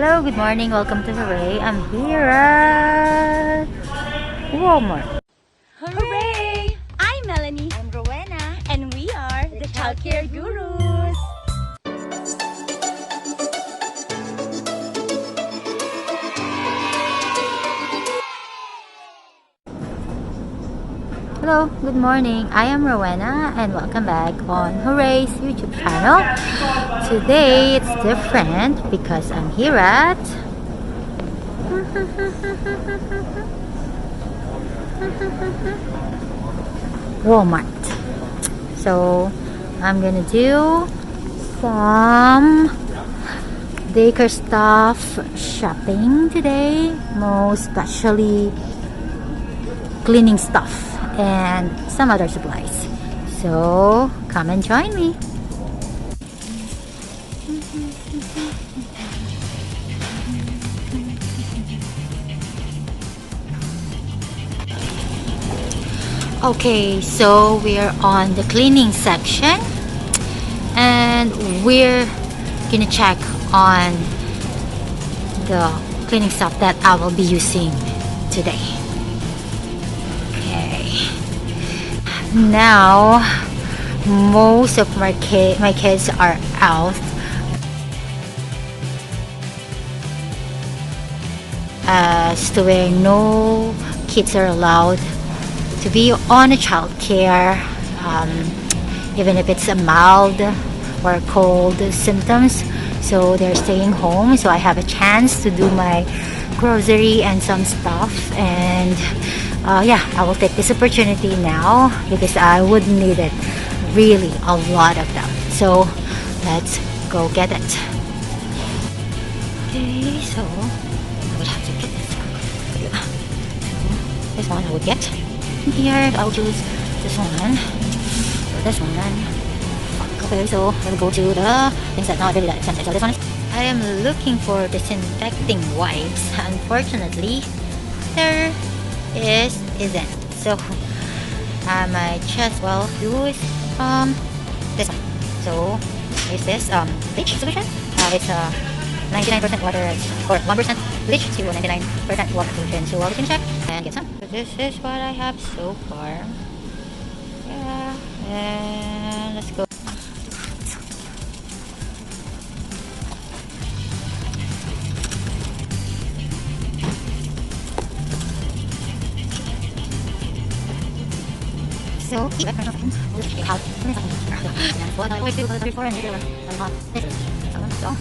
Hello, good morning. Welcome to Hooray. I'm here at Walmart. Hooray! I'm Melanie. I'm Rowena. And we are the Childcare Gurus. Hello, good morning. I am Rowena and welcome back on Hooray's YouTube channel. Today it's different because I'm here at Walmart. So I'm gonna do some daycare stuff shopping today, most especially cleaning stuff and some other supplies. So come and join me. Okay, so we're on the cleaning section and we're gonna check on the cleaning stuff that I will be using today. Okay, now most of my kids are out as to where no kids are allowed to be on a child care, even if it's a mild or cold symptoms. So they're staying home, so I have a chance to do my grocery and some stuff. And yeah, I will take this opportunity now because I would need it, really a lot of them. So let's go get it. Okay, so I will have to get this one. So this one I would get. Here I'll choose this one or this one. Okay, so we'll go to the things that not really that expensive. So this one is, I am looking for disinfecting wipes. Unfortunately there isn't, so I might just well use this one. So is this bleach solution? It's 99% water or 1% bleach to 99% water solution. So I'll check and get some. So this is what I have so far. Yeah, and let's go. So we have what I always do before and later on this is so.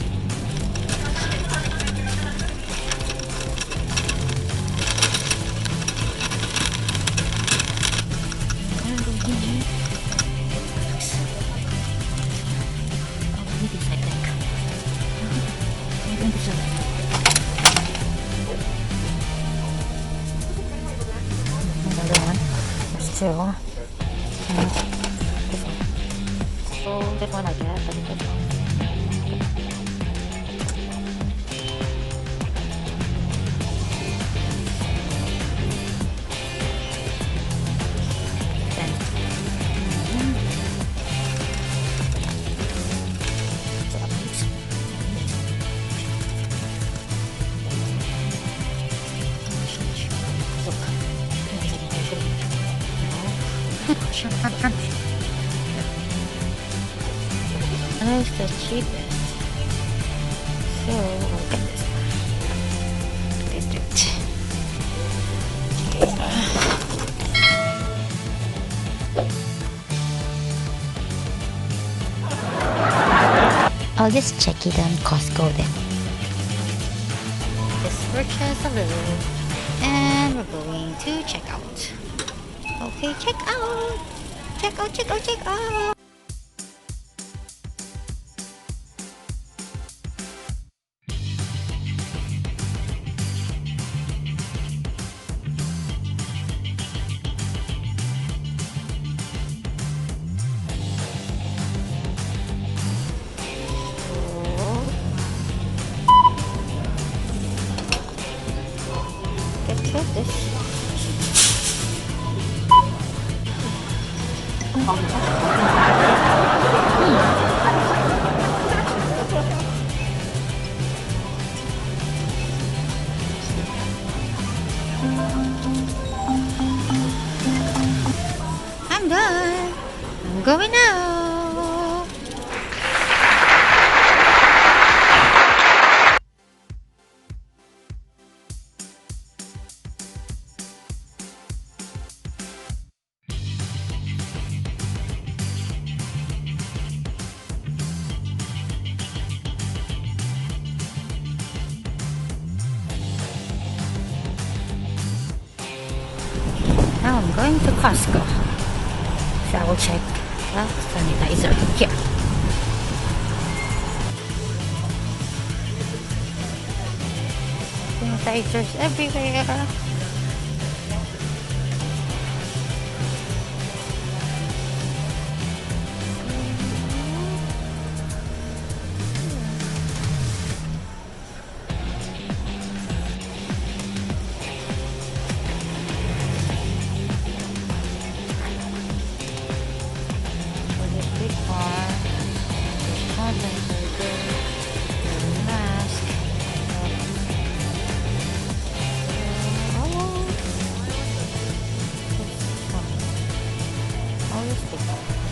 Two. So this one I guess. I think this one. That's the cheapest. So I'll get this one. I'll just check it on Costco then. Just purchase a little and we're going to check out. Okay, check out. Check out, check out, check out. Get this. I'm done. I'm going now. Now I'm going to Costco. So I will check the sanitizer here. Sanitizers everywhere. For the big one, hand sanitizer, the mask.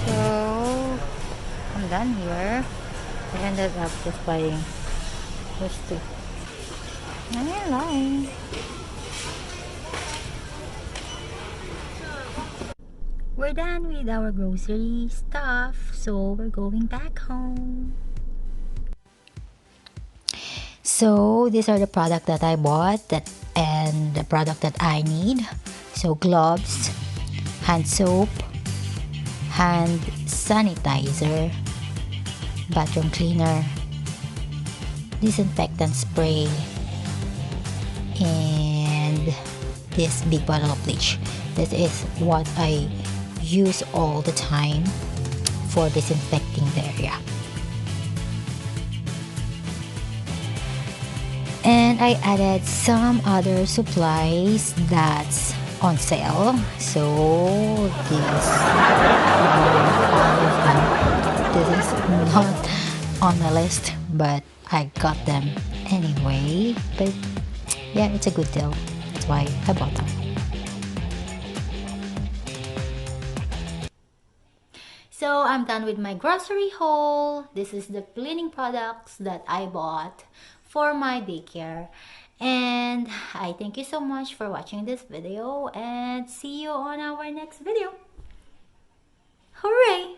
So I'm done here. I ended up just buying those two. I like. We're done with our grocery stuff, so we're going back home. So these are the product that I bought and the product that I need. So gloves, hand soap, hand sanitizer, bathroom cleaner, disinfectant spray, and this big bottle of bleach. This is what I use all the time for disinfecting the area. And I added some other supplies that's on sale. So this is not on the list, but I got them anyway. But yeah, it's a good deal. That's why I bought them. So I'm done with my grocery haul. This is the cleaning products that I bought for my daycare. And I thank you so much for watching this video and see you on our next video. Hooray!